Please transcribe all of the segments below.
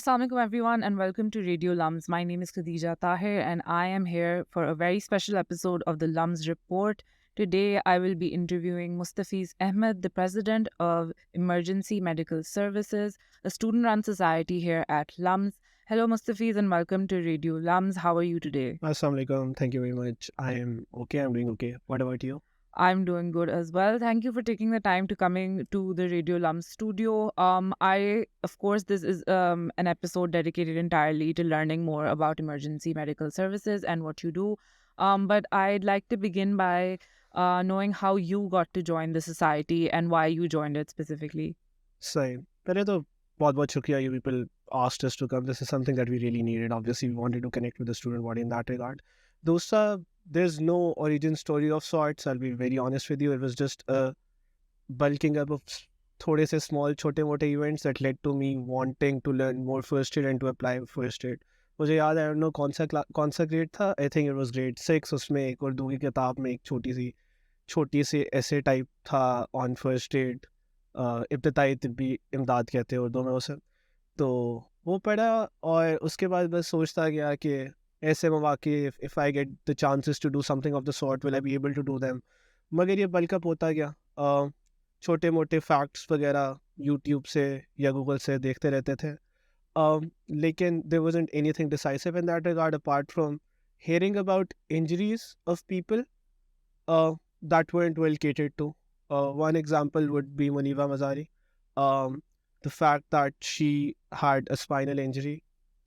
Assalamu alaikum everyone and welcome to Radio LUMS. My name is Khadejah Tahir and I am here for a very special episode of the LUMS Report. Today I will be interviewing Mustafeez Ahmed, the president of Emergency Medical Services, a student-run society here at LUMS. Hello Mustafeez and welcome to Radio LUMS. How are you today? Assalamu alaikum. Thank you very much. I am okay. I'm doing okay. What about you? I'm doing good as well. Thank you for taking the time to coming to the Radio LUMS studio. Of course, this is an episode dedicated entirely to learning more about emergency medical services and what you do. But I'd like to begin by knowing how you got to join the society and why you joined it specifically. Same. पहले तो बहुत शुक्रिया you people asked us to come. This is something that we really needed. Obviously, we wanted to connect with the student body in that regard. There's no origin story of sorts. I'll be very honest with you. It was just a bulking up of थोड़े से small छोटे मोटे events that led to me wanting to learn more first aid and to apply first aid. मुझे याद है I don't know कौन सा grade था. I think it was grade 6. उसमें एक उर्दू की किताब में एक छोटी सी ऐसे टाइप था on first aid. इब्तिदाई तिब्बी इमदाद कहते हैं उर्दू में उसे. तो वो पढ़ा और उसके बाद बस सोचता गया कि ऐसे मौके if I get the chances to do something of the sort, will I be able to do them? मगर ये बल्कअप होता गया. छोटे मोटे फैक्ट्स वगैरह यूट्यूब से या गूगल से देखते रहते थे. लेकिन there wasn't anything decisive in that regard apart from hearing about injuries of people that weren't well catered to. One example would be Muniba Mazari. The fact that she had a spinal injury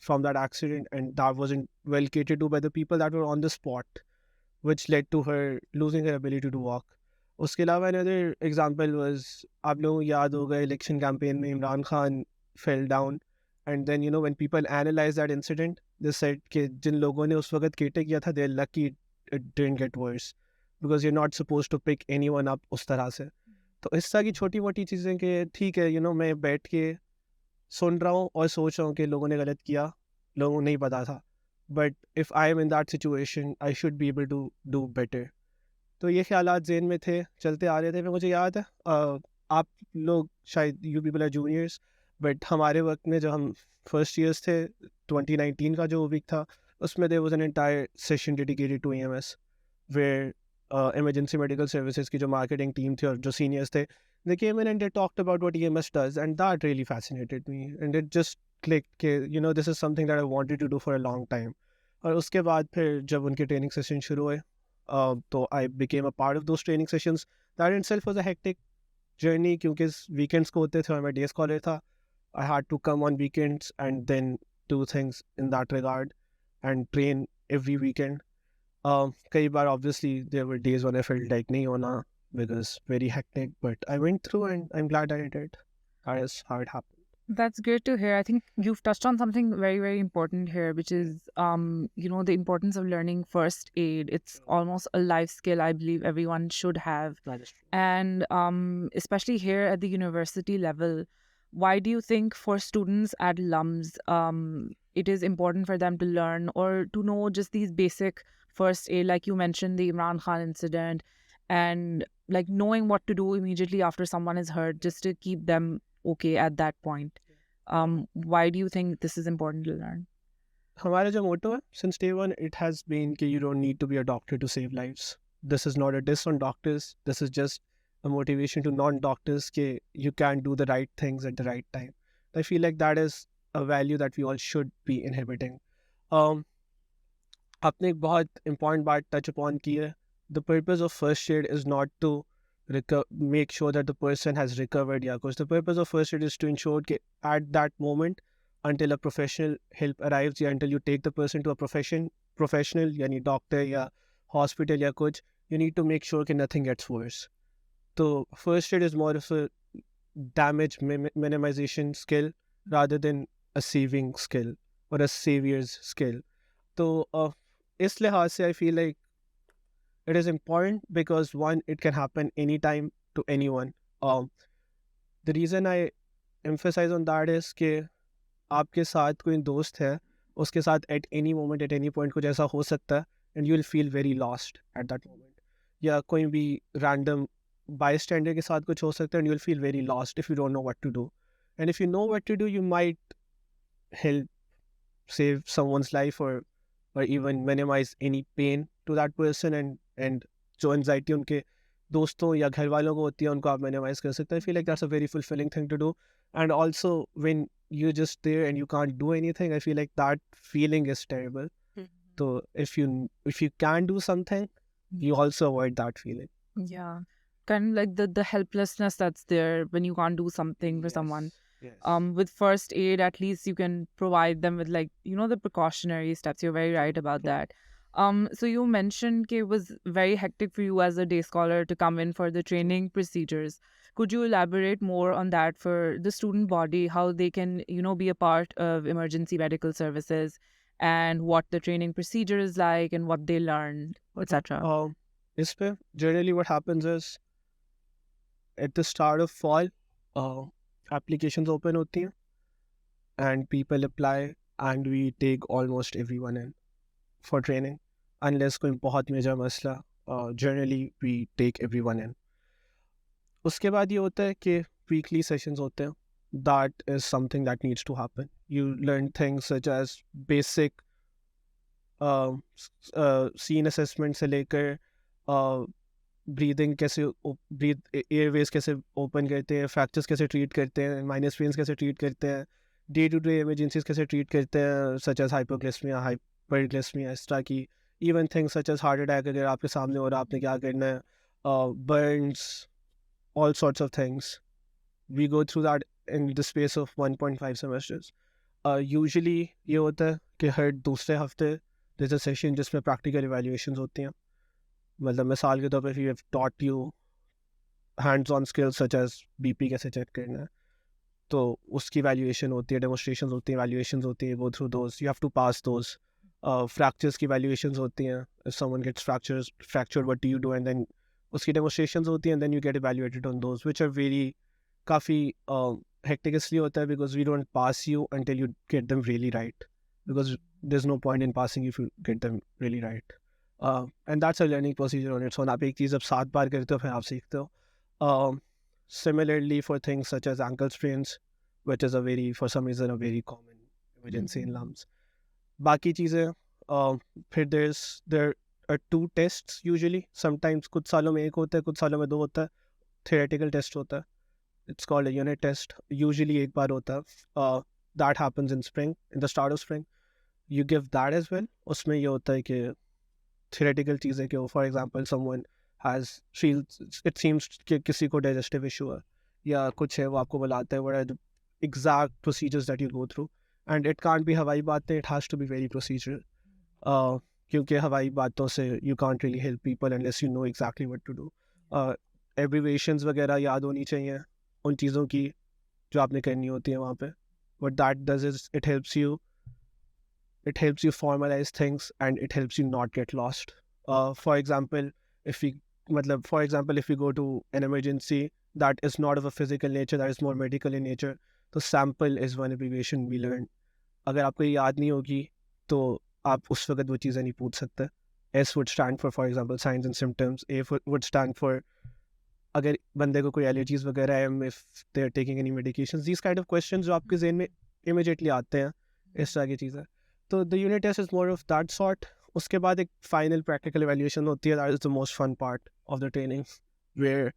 from that accident and that wasn't well catered to by the people that were on the spot, which led to her losing her ability to walk. उसके अलावा another example was आप लोगों को याद होगा election campaign में Imran Khan fell down and then when people analyzed that incident they said कि जिन लोगों ने उस वक्त केटे किया था they're lucky it didn't get worse because you're not supposed to pick anyone up उस तरह से. तो इस तरह की छोटी मोटी चीज़ें कि ठीक है मैं बैठ के सुन रहा हूँ और सोच रहा हूँ कि लोगों ने गलत किया, लोगों को नहीं पता था, but if I am in that situation I should be able to do better. तो ये ख्यालात ज़हन में थे, चलते आ रहे थे. फिर मुझे याद है आप लोग शायद you people are juniors, but हमारे वक्त में जब हम फर्स्ट ईयर्स थे 2019 का जो वीक था उसमें there was an entire session dedicated to EMS where emergency medical services की जो marketing team थी और जो seniors थे, they came in and they talked about what EMS does and that really fascinated me and it just clicked कि this is something that I wanted to do for a long time. और उसके बाद फिर जब उनके training session शुरू हुए तो I became a part of those training sessions. That in itself was a hectic journey क्योंकि weekends को होते थे और मैं day scholar था. I had to come on weekends and then do things in that regard and train every weekend. कई बार obviously there were days when I felt like नहीं होना because very hectic, but I went through and I'm glad I did. That is how it happened. That's great to hear. I think you've touched on something very, very important here, which is, the importance of learning first aid. It's almost a life skill I believe everyone should have. That is true. And especially here at the university level, why do you think for students at LUMS, it is important for them to learn or to know just these basic first aid, like you mentioned, the Imran Khan incident, and like knowing what to do immediately after someone is hurt, just to keep them okay at that point. Why do you think this is important to learn? हमारा जो motto है since day one, it has been कि you don't need to be a doctor to save lives. This is not a diss on doctors. This is just a motivation to non-doctors कि you can do the right things at the right time. I feel like that is a value that we all should be inhibiting. आपने एक बहुत important बात touch upon की है. The purpose of first aid is not to make sure that the person has recovered. Because the purpose of first aid is to ensure that at that moment, until a professional help arrives, until you take the person to a professional, yani doctor या hospital या कुछ, you need to make sure that nothing gets worse. So first aid is more of a damage minimization skill rather than a saving skill or a savior's skill. So इस लिहाज से I feel like it is important because one, it can happen anytime to anyone. The reason I emphasize on that is कि आपके साथ कोई दोस्त है, उसके साथ at any moment, at any point कुछ ऐसा हो सकता है and you will feel very lost at that moment. या कोई भी random bystander के साथ कुछ हो सकता है and you will feel very lost if you don't know what to do. And if you know what to do, you might help save someone's life, or even minimize any pain to that person, and जो anxiety उनके दोस्तों या घर वालों को होती है उनको आप minimize कर सकते हैं. I feel like that's a very fulfilling thing to do. And also when you're just there and you can't do anything, I feel like that feeling is terrible. So if you can do something, you also avoid that feeling. Yeah. Kind of like the helplessness that's there when you can't do something for someone. Yes. With first aid, at least you can provide them with, like, the precautionary steps. You're very right about that. So you mentioned it was very hectic for you as a day scholar to come in for the training procedures. Could you elaborate more on that for the student body, how they can, be a part of emergency medical services, and what the training procedure is like and what they learn, etc.? This way, generally what happens is at the start of fall, applications open hoti hain, and people apply, and we take almost everyone in for training, unless कोई बहुत major मसला. Generally we take everyone in. उसके बाद ये होता है कि weekly sessions होते हैं. That is something that needs to happen. You learn things such as basic scene assessment से लेकर ब्रीदिंग कैसे ब्रीथ एयरवेज कैसे ओपन करते हैं, फ्रैक्चर्स कैसे ट्रीट करते हैं, माइनस पेन्स कैसे ट्रीट करते हैं, डे टू डे इमरजेंसीज कैसे ट्रीट करते हैं, सच एज हाइपोग्लिसमिया, हाइपरग्लिसमिया, इस तरह की. Even things such as heart attack अगर आपके सामने हो रहा है, आपने क्या करना है, Burns, all sorts of things. We go through that in the space of 1.5 semesters. Usually ये होता है कि हर दूसरे हफ्ते there's a session जिसमें practical evaluations होती हैं. मतलब मिसाल के तौर पर we have taught you hands-on skills such as BP कैसे चेक करना है, तो उसकी evaluation होती है, demonstrations होती हैं, evaluations होती हैं, go through those, you have to pass those. Fractures की evaluations होती हैं, if someone gets fractured, what do you do, and then उसकी demonstrations होती हैं, and then you get evaluated on those, which are very काफ़ी hectic इसलिए होता है because we don't pass you until you get them really right, because there's no point in passing if you get them really right. And that's a learning procedure on its own. आप एक चीज़ जब 7 बार करते हो फिर आप सीखते हो. Similarly for things such as ankle sprains, which is for some reason a very common emergency in LUMS. बाकी चीज़ें फिर there are 2 tests usually. Sometimes कुछ सालों में 1 होता है, कुछ सालों में 2 होता है. Theoretical test होता है. It's called a unit test. Usually एक बार होता है. That happens in spring, in the start of spring. You give that as well. उसमें ये होता है कि theoretical चीज़ें कि for example someone it seems कि किसी को digestive issue है या कुछ है, वो आपको बुलाता है, what are the exact procedures that you go through, and it can't be हवाई बातें, it has to be very procedural. क्योंकि हवाई बातों से you can't really help people unless you know exactly what to do. Abbreviations वगैरह याद होनी चाहिए उन चीज़ों की जो आपने करनी होती है वहाँ पे. What that does is it helps you formalize things, and it helps you not get lost. For example, if we go to an emergency that is not of a physical nature, that is more medical in nature, तो sample is one abbreviation we learn. अगर आपको ये याद नहीं होगी तो आप उस वक्त वो चीज़ें नहीं पूछ सकते. S would stand for example, signs and symptoms. A would stand for अगर बंदे को कोई एलर्जीज वगैरह है, if they are taking any medications, these kind of questions जो आपके ज़हन में immediately आते हैं, इस तरह की चीज़ें. तो the unit test is more of that sort. उसके बाद एक final practical evaluation होती है. That is the most fun part of the training, where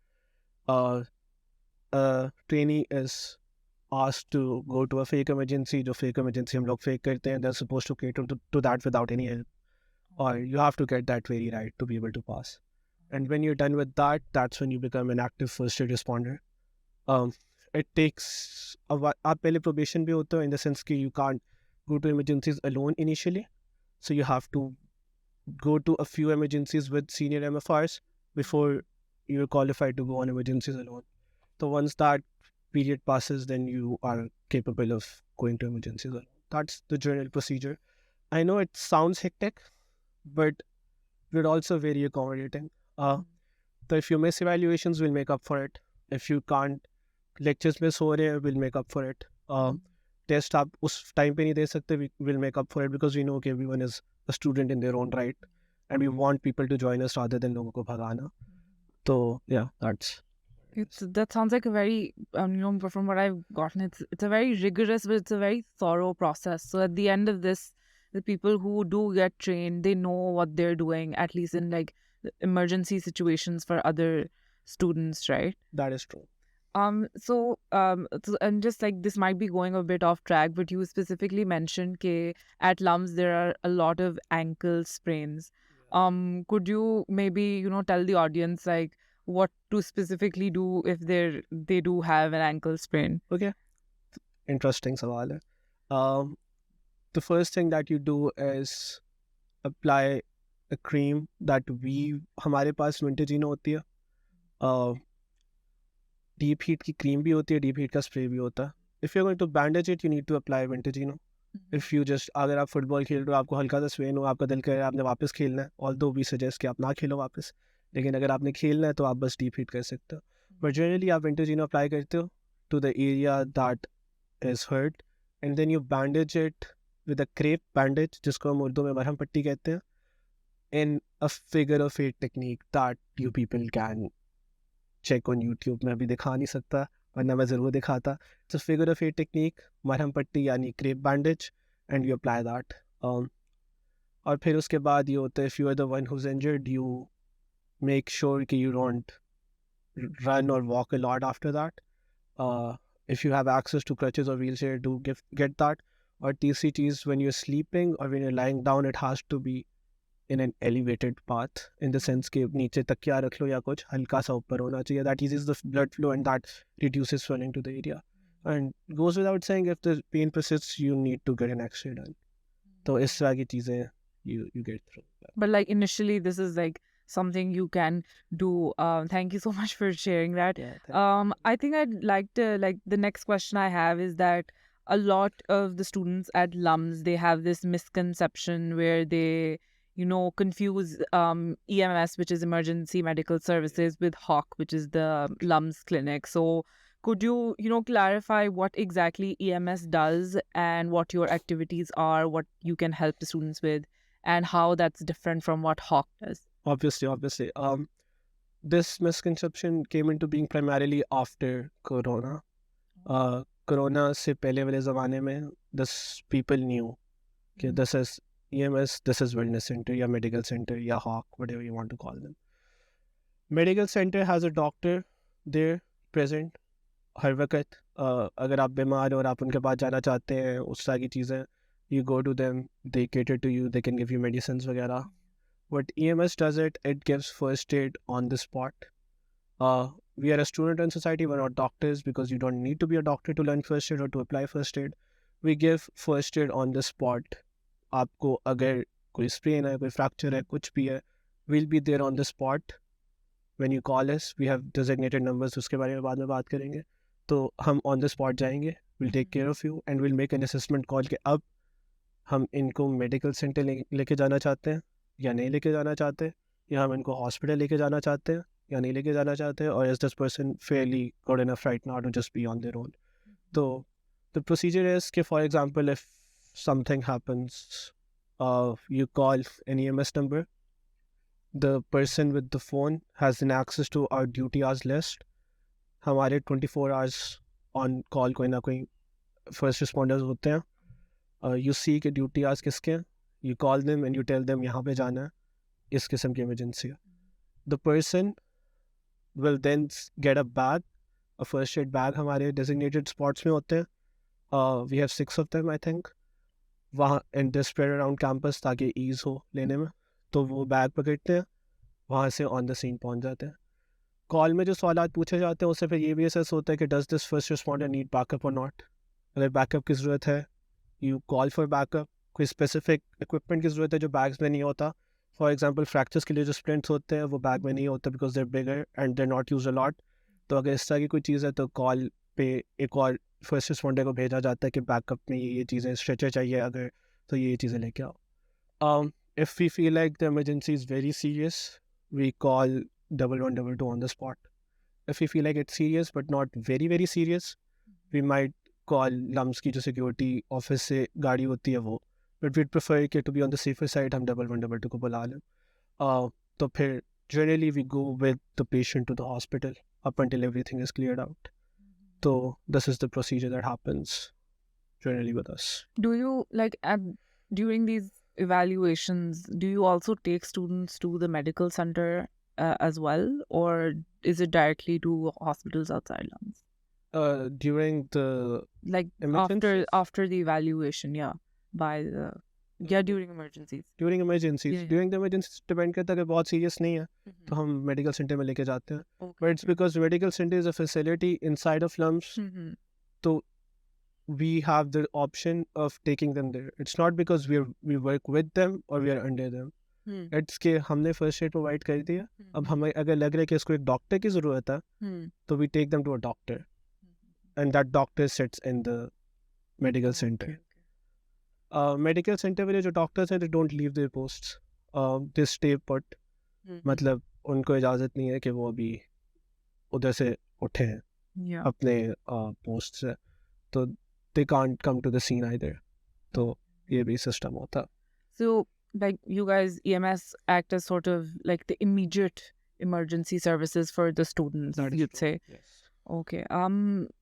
a trainee is asked to go to a fake emergency. जो fake emergency हम लोग fake करते हैं, they're supposed to cater to that without any help, or you have to get that very right to be able to pass. And when you're done with that, that's when you become an active first aid responder. It takes a while. आप पहले probation भी होते हो, in the sense कि you can't go to emergencies alone initially. So you have to go to a few emergencies with senior MFRs before you're qualified to go on emergencies alone. So once that period passes, then you are capable of going to emergencies alone. That's the general procedure. I know it sounds hectic, but we're also very accommodating. So if you miss evaluations, we'll make up for it. If you can't lectures miss हो रहे हैं, we'll make up for it. Test आप उस time पे नहीं दे सकते, we'll make up for it, because we know कि everyone is a student in their own right, and we want people to join us rather than लोगों को भगाना. So yeah, that's. That sounds like a very, from what I've gotten, it's a very rigorous, but it's a very thorough process. So at the end of this, the people who do get trained, they know what they're doing, at least in like emergency situations for other students, right? That is true. And just like this might be going a bit off track, but you specifically mentioned that at LUMS there are a lot of ankle sprains. Could you maybe, tell the audience like what to specifically do if they do have an ankle sprain? Okay, interesting सवाल है. Um, the first thing that you do is apply a cream that हमारे पास विंटेजिनो होती है. Deep heat की cream भी होती है, deep heat का स्प्रे भी होता है. If you are going to bandage it, you need to apply vintagino. If you just, अगर आप फुटबॉल खेल रहे हो, आपको हल्का सा स्वेन हो, आपका दिल करे आपने वापस खेलना है, ऑल्दो वी सजेस्ट कि आप ना खेलो वापस, लेकिन अगर आपने खेलना है तो आप बस डीप हीट कर सकते हो. बट जनरली आप विंटेजिनो अप्लाई करते हो to the area that is hurt, and then you bandage it with a crepe bandage, जिसको हम उर्दू में मरहम पट्टी कहते हैं, in a figure of 8 technique that you people can check on YouTube. में अभी दिखा नहीं सकता, वरना मैं ज़रूर दिखाता. It's a figure of 8 technique, मरहम पट्टी यानी crepe bandage, and you apply that. और फिर उसके बाद ये होता है, if you are the one who's injured, you make sure कि you don't run or walk a lot after that. If you have access to crutches or wheelchair, do get that. और तीसरी चीज़, when you're sleeping or when you're lying down, it has to be in an elevated path, in the sense कि नीचे तकिया रख लो या कुछ हल्का सा ऊपर होना चाहिए. That eases the blood flow and that reduces swelling to the area. And goes without saying, if the pain persists, you need to get an X-ray done. तो इस तरह की चीज़ें you get through. But like initially, this is like something you can do. Thank you so much for sharing that. Yeah, thank I think I'd like to, like, the next question I have is that a lot of the students at LUMS, they have this misconception where they, confuse EMS, which is Emergency Medical Services, with HOC, which is the LUMS clinic. So could you, clarify what exactly EMS does and what your activities are, what you can help the students with, and how that's different from what HOC does? Obviously. This misconception came into being primarily after Corona. Corona से पहले वाले ज़माने में this people knew कि this is EMS, this is wellness center या medical center या HOC, whatever you want to call them. Medical center has a doctor there present हर वक्त. अगर आप बीमार हो और आप उनके पास जाना चाहते हैं, उस तरह की चीज़ें, you go to them, they cater to you, they can give you medicines वगैरह. What EMS does it gives first aid on the spot. We are a student-run society, we're not doctors, because you don't need to be a doctor to learn first aid or to apply first aid. We give first aid on the spot. आपको अगर कोई sprain है, कोई fracture है, कुछ भी है, we'll be there on the spot. When you call us, we have designated numbers, उसके बारे में बाद में बात करेंगे. तो हम on the spot जाएंगे, we'll take care of you and we'll make an assessment call कि अब हम इनको मेडिकल सेंटर लेके जाना चाहते हैं या नहीं लेके जाना चाहते, या हम इनको हॉस्पिटल लेके जाना चाहते हैं या नहीं लेके जाना चाहते, और is this person fairly good enough right now to just be on their own. तो द प्रोसीजर इज कि for example if something happens, you call an EMS number. The person with the phone has an access to our duty hours list. हमारे 24 hours on call कोई ना कोई first responders होते हैं. You see कि duty hours किसके हैं, you call them and you tell them यहाँ पे जाना है, इस किस्म की इमरजेंसी है. The person will then get a bag, a first aid bag. हमारे designated spots में होते हैं. We have 6 of them I think. वहाँ and they're spread around campus ताकि ease हो लेने में. तो वो बैग पकड़ते हैं, वहाँ से ऑन द सीन पहुँच जाते हैं. कॉल में जो सवालात पूछे जाते हैं उससे फिर ये भी असेस होता है कि does this first responder need backup और नॉट. अगर बैकअप की ज़रूरत है, यू कॉल फॉर बैकअप. कोई स्पेसिफिक इक्विपमेंट की ज़रूरत है जो बैग्स में नहीं होता, फॉर एग्जांपल फ्रैक्चर्स के लिए जो स्प्लिंट्स होते हैं वो बैग में नहीं होता because there bigger and there not use a lot. तो अगर इस तरह की कोई चीज़ है तो कॉल पे एक और फर्स्ट रिस्पॉन्डर को भेजा जाता है कि बैकअप में ये चीज़ें, स्ट्रेचर चाहिए अगर, तो ये चीज़ें लेके आओ. If we feel like the emergency is very serious, we call 1122 on the spot. If we feel like it's serious but not very very serious, we might call LUMS की जो security office से गाड़ी होती है वो. But we'd prefer कि to be on the safer side हम 1122 को बुला लें. तो फिर generally we go with the patient to the hospital up until everything is cleared out. So this is the procedure that happens generally with us. Do you during these evaluations, do you also take students to the medical center as well, or is it directly to hospitals outside LUMS? During the Like emergencies? after the evaluation, yeah, by the during emergencies. During emergencies, Yeah, yeah. during the emergencies depend करता है अगर बहुत serious नहीं है तो हम medical center में लेके जाते हैं. But it's because medical center is a facility inside of LUMS, so we have the option of taking them there. It's not because we work with them or we are under them. It's के हमने first aid provide कर दिया. अब हमें अगर लग रहा है कि इसको एक डॉक्टर की ज़रूरत है तो we take them to a doctor and that doctor sits in the medical center. Medical center वाले जो doctors हैं they don't leave their posts. They stay put. मतलब उनको इजाज़त नहीं है कि वो अभी उधर से उठे हैं अपने पोस्ट से, तो they can't come to the scene either. तो ये भी system होता. So like you guys, EMS act as sort of like the immediate emergency services for the students, That is you'd true. say. Yes. Okay.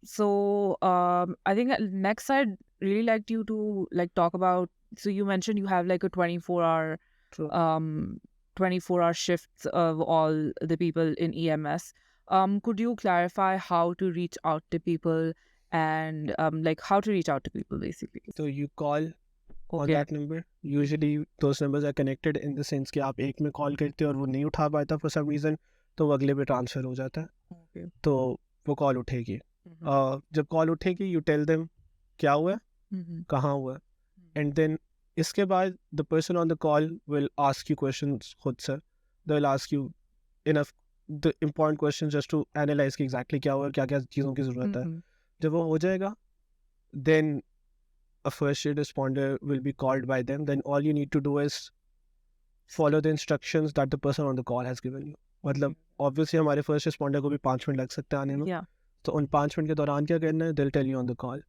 So I think next I'd really like you to like talk about. So you mentioned you have like a 24-hour True. 24-hour shifts of all the people in EMS. Could you clarify how to reach out to people and like how to reach out to people basically? So you call on Okay. that number. Usually those numbers are connected in the sense कि आप एक में call करते हो और वो नहीं उठा पाता for some reason, तो वो अगले पे ट्रांसफर हो जाता है. Okay. तो वो कॉल उठेगी. जब कॉल उठेगी you tell them क्या हुआ है, कहाँ हुआ है, and then इसके बाद the person on the call will ask you questions खुद से. They will ask you enough the important questions just to analyze कि exactly क्या हुआ, क्या-क्या चीज़ों की ज़रूरत है. जब वो हो जाएगा, then a first aid responder will be called by them. Then all you need to do is follow the instructions that the person on the call has given you. मतलब obviously हमारे first responder को भी 5 minute लग सकते हैं आने में. Yeah. तो उन 5 मिनट के दौरान क्या करना है, they'll tell you on the call,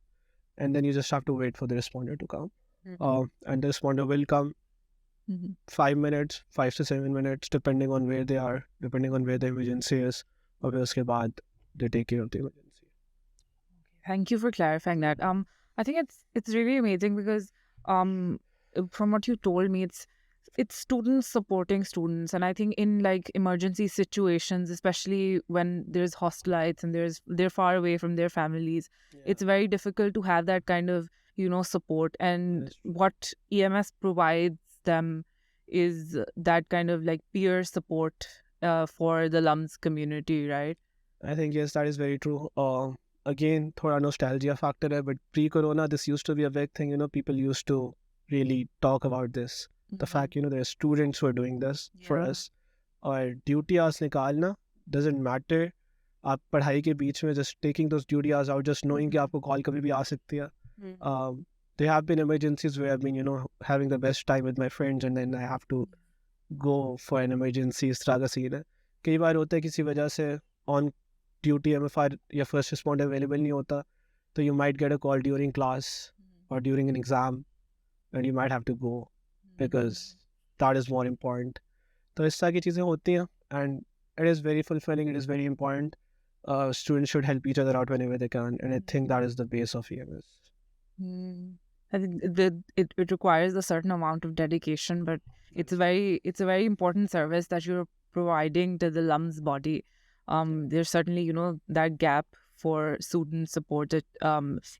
and then you just have to wait for the responder to come. And the responder will come 5 minutes, 5 to 7 minutes, depending on where they are, depending on where the emergency is. और फिर उसके बाद they take care of the emergency. Thank you for clarifying that. I think it's really amazing because from what you told me, it's students supporting students, and I think in like emergency situations, especially when there's hostilities and they're far away from their families, it's very difficult to have that kind of support. And what EMS provides them is that kind of like peer support for the LUMS community, right? I think yes, that is very true. Again, थोड़ा nostalgia factor है, but pre-corona, this used to be a big thing. People used to really talk about this. The fact, there are students who are doing this for us. और duty hours निकालना doesn't matter. आप पढ़ाई के बीच में just taking those duty hours out, just knowing कि आपको call कभी भी आ सकती है. There have been emergencies where I've been, having the best time with my friends, and then I have to go for an emergency. इस तरह का scene है. कई बार होता है किसी वजह से on duty MFR या first responder available नहीं होता, तो you might get a call during class or during an exam, and you might have to go because that is more important. तो इस तरह की चीज़ें होती हैं, and it is very fulfilling, it is very important. Students should help each other out whenever they can, and I think that is the base of EMS. I think it requires a certain amount of dedication, but it's a very important service that you're providing to the LUMS body. There's certainly that gap for student support that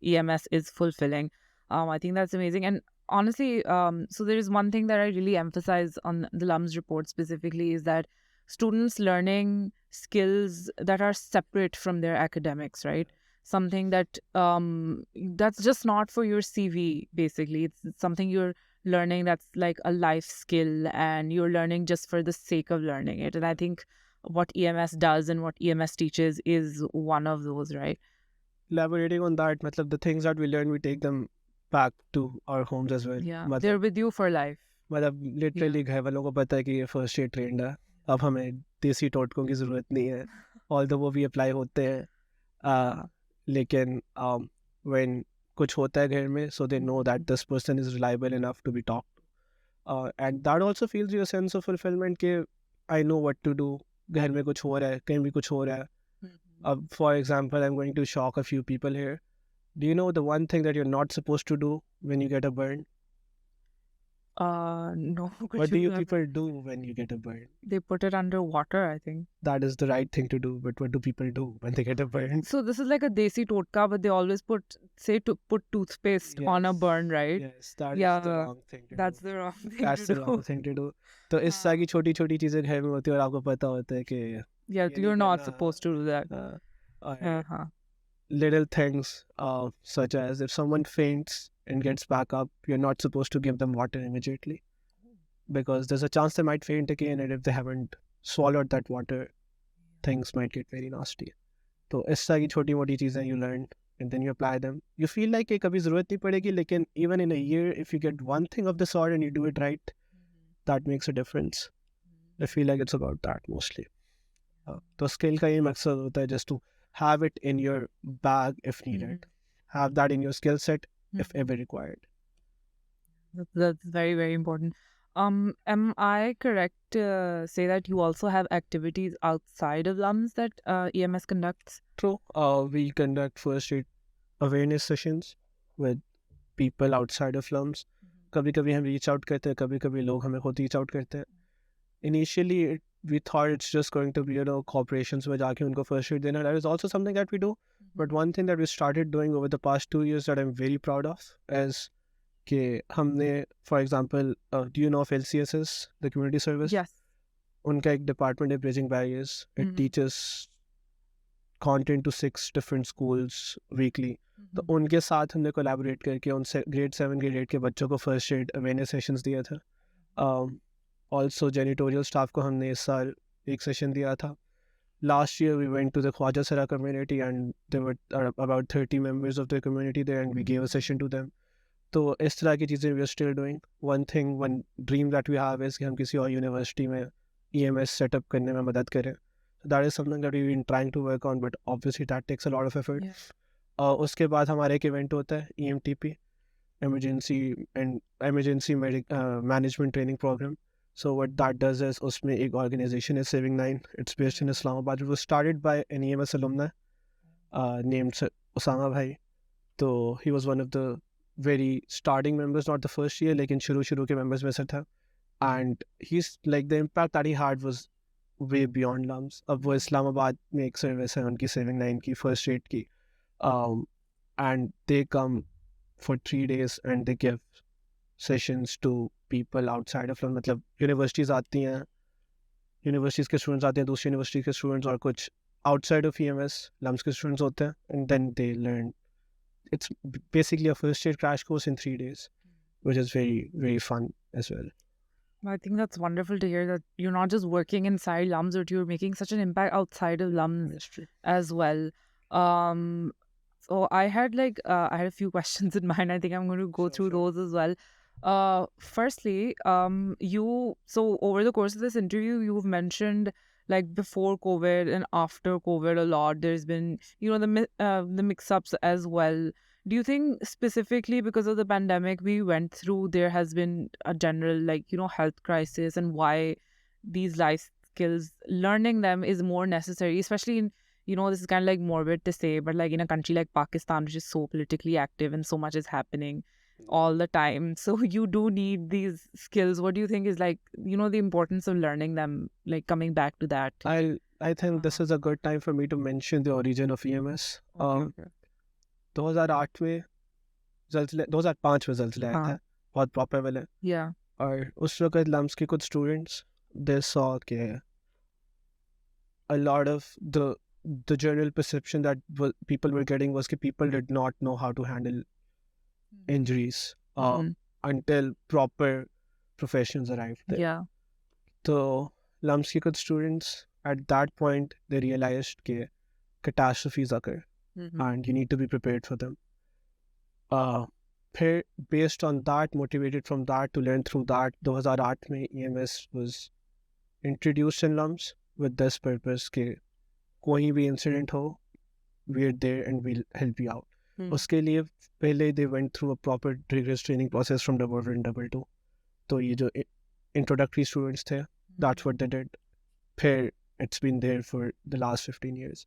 EMS is fulfilling. I think that's amazing. And honestly, so there is one thing that I really emphasize on the LUMS report specifically is that students learning skills that are separate from their academics, right? Something that that's just not for your CV, basically. It's something you're learning that's like a life skill, and you're learning just for the sake of learning it. And I think what EMS does and what EMS teaches is one of those, right? Elaborating on that, the things that we learn, we take them back to our homes as well. Yeah, they're with you for life. Literally घर वालों को पता है कि ये first aid trained है, अब हमें देसी टोटकों की ज़रूरत नहीं है, although वो भी apply होते हैं, लेकिन when कुछ होता है घर में, so they know that this person is reliable enough to be talked to, and that also feels you a sense of fulfillment कि I know what to do. घर में कुछ हो रहा है, कहीं भी कुछ हो रहा है. For example, I'm going to shock a few people here. Do you know the one thing that you're not supposed to do when you get a burn? No. What do you people do when you get a burn? They put it under water, I think. That is the right thing to do, but what do people do when they get a burn? So this is like a desi totka, but they always put toothpaste on a burn, right? Yes, that is Yeah, the wrong thing to that's do. the wrong thing That's to the wrong do. thing to do. तो इस तरह की छोटी छोटी चीजें घर में होती है और आपको पता होता है कि Yeah, ये नहीं you're not करना. supposed to do that. और Uh-huh. little things such as if someone faints and gets back up, you're not supposed to give them water immediately because there's a chance they might faint again, and if they haven't swallowed that water, things might get very nasty. तो इस तरह की छोटी मोटी चीज़ें you learn and then you apply them. You feel like कि कभी ज़रूरत नहीं पड़ेगी, लेकिन even in a year, if you get one thing of the sort and you do it right, that makes a difference. I feel like it's about that mostly. तो skill का ये मकसद होता है just to have it in your bag if needed. Have that in your skill set if ever required. That's very, very important. Am I correct to say that you also have activities outside of LUMS that EMS conducts? True. We conduct first aid awareness sessions with people outside of LUMS. कभी कभी हम reach out करते हैं, कभी कभी लोग हमें खुद reach out करते हैं. Initially, we thought it's just going to be, corporations में जाके उनको first aid देना. That is also something that we do. But one thing that we started doing over the past 2 years that I'm very proud of is कि हमने, for example, do you know of LCSS, the community service? Yes. उनका एक department है Bridging Barriers. It teaches content to 6 different schools weekly. तो उनके साथ हमने collaborate करके उनसे grade 7 grade 8 के बच्चों को first aid awareness sessions दिया था. Also janitorial staff को हमने इस साल एक session दिया था. Last year we went to the Khadejah Sara community and there were about 30 members of the community there and we gave a session to them. तो इस तरह की चीज़ें we are still doing. One dream that we have is कि हम किसी और university में EMS setup करने में मदद करें. So that is something that we've been trying to work on, but obviously that takes a lot of effort. Yeah. उसके बाद हमारा एक event होता है EMTP, Emergency Management Training Program. So what that does is उसमें एक organization is Saving 9. It's based in Islamabad. It was started by an EMS alumni named Osama Bhai. So he was one of the very starting members, not the first year, लेकिन शुरू के members में से था. And he's like, the impact that he had was way beyond LUMS. अब वो इस्लामाबाद में एक सर्विस है उनकी Saving 9 की first aid की. And they come for 3 days and they give sessions to people outside of LUMS. मतलब universities आती हैं, universities के students आते हैं, दूसरी universities के students और कुछ outside of EMS LUMS के students होते हैं, and then they learn. It's basically a first aid crash course in 3 days, which is very, very fun as well. I think that's wonderful to hear that you're not just working inside LUMS, but you're making such an impact outside of LUMS as well. So I had a few questions in mind. I think I'm going to go through those as well. Firstly, so over the course of this interview, you've mentioned like before COVID and after COVID a lot. There's been, the mix-ups as well. Do you think specifically because of the pandemic we went through, there has been a general health crisis, and why these life skills, learning them is more necessary, especially in, this is kind of like morbid to say, but like in a country like Pakistan, which is so politically active and so much is happening all the time. So you do need these skills. What do you think is the importance of learning them, like coming back to that? I think this is a good time for me to mention the origin of EMS. Okay. 2008 में 2005 में result आया था, बहुत proper वाले. Yeah. और उस वक्त LUMS के कुछ students, they saw कि a lot of the general perception that people were getting was that people did not know how to handle injuries until proper professionals arrived there. Yeah. So LUMS के कुछ students at that point they realized that catastrophes occur and you need to be prepared for them. Based on that, motivated from that to learn through that, 2008 में EMS was introduced in LUMS with this purpose कि कोई भी incident हो, we're there and we'll help you out. उसके लिए पहले they went through a proper rigorous training process from double 1 and double 2. तो ये जो introductory students थे, that's what they did. here it's been there for the last 15 years.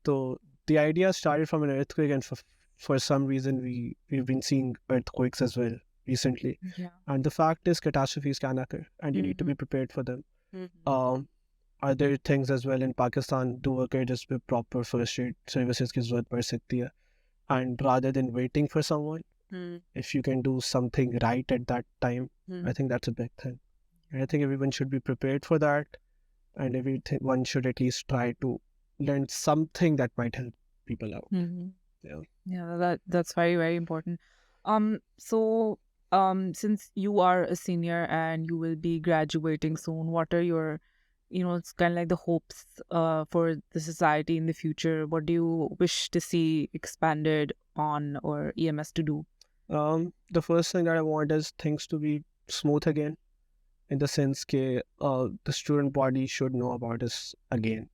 So the idea started from an earthquake, and for some reason we've been seeing earthquakes as well recently. Yeah. And the fact is, catastrophes can occur, and you need to be prepared for them. Other things as well in Pakistan do occur just with proper first aid services की ज़रूरत पड़ सकती है. And rather than waiting for someone, if you can do something right at that time, I think that's a big thing. And I think everyone should be prepared for that, and everyone should at least try to learn something that might help people out. Yeah. Yeah, that's very, very important. So since you are a senior and you will be graduating soon, what are your, it's kind of like the hopes for the society in the future? What do you wish to see expanded on or EMS to do? The first thing that I want is things to be smooth again, in the sense that the student body should know about us again.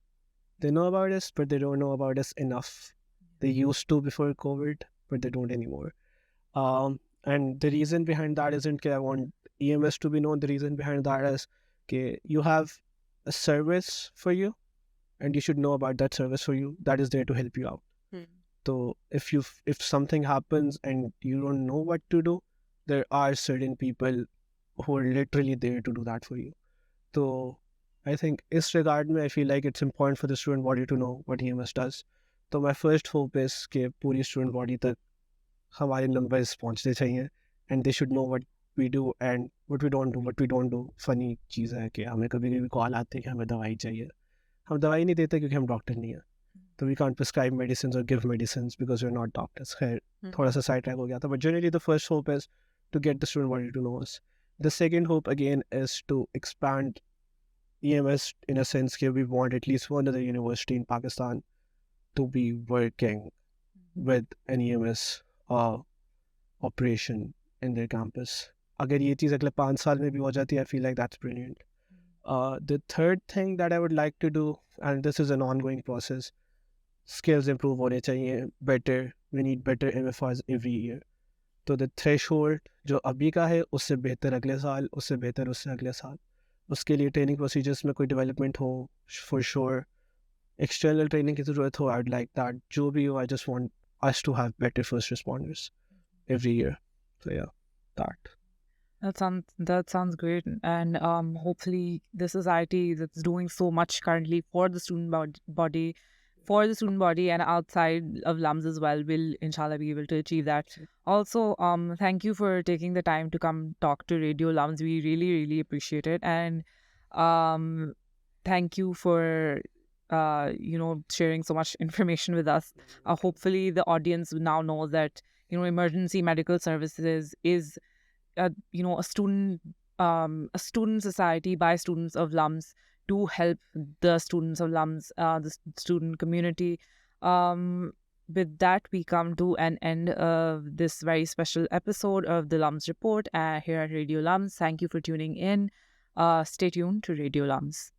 They know about us, but they don't know about us enough. They used to before COVID, but they don't anymore. And the reason behind that isn't that I want EMS to be known. The reason behind that is that you have a service for you, and you should know about that service for you that is there to help you out. So if something happens and you don't know what to do, there are certain people who are literally there to do that for you. So I think इस regard में I feel like it's important for the student body to know what EMS does. So my first hope is कि पूरी student body तक हमारे numbers पहुंचने चाहिए, and they should know what we do and what we don't do. What we don't do, funny चीज़ है कि हमें कभी कभी कॉल आती है कि हमें दवाई चाहिए, हम दवाई नहीं देते क्योंकि हम डॉक्टर नहीं हैं. So we can't prescribe medicines or give medicines because we're not doctors. खैर थोड़ा सा side track हो गया था, but generally the first hope is to get the student body to know us. The second hope again is to expand EMS in a sense that we want at least one other university in Pakistan to be working with an EMS operation in their campus. अगर ये चीज़ अगले 5 साल में भी हो जाती है, I feel like that's brilliant. The third thing that I would like to do, and this is an ongoing process, skills improve होने चाहिए better. We need better MFRs every year. तो the threshold जो अभी का है उससे बेहतर अगले साल, उससे बेहतर उससे अगले साल. उसके लिए ट्रेनिंग प्रोसीजर्स में कोई डेवलपमेंट हो, for sure. External training की ज़रूरत हो, I'd like that. जो भी हो, I just want us to have better first responders every year. So yeah, that. That sounds great, and hopefully the society that's doing so much currently for the student body, and outside of LUMS as well, will inshallah be able to achieve that. Also, thank you for taking the time to come talk to Radio LUMS. We really, really appreciate it, and thank you for sharing so much information with us. Hopefully, the audience now knows that emergency medical services is a student society by students of LUMS to help the students of LUMS, the student community. With that, we come to an end of this very special episode of the LUMS Report here at Radio LUMS. Thank you for tuning in. Stay tuned to Radio LUMS.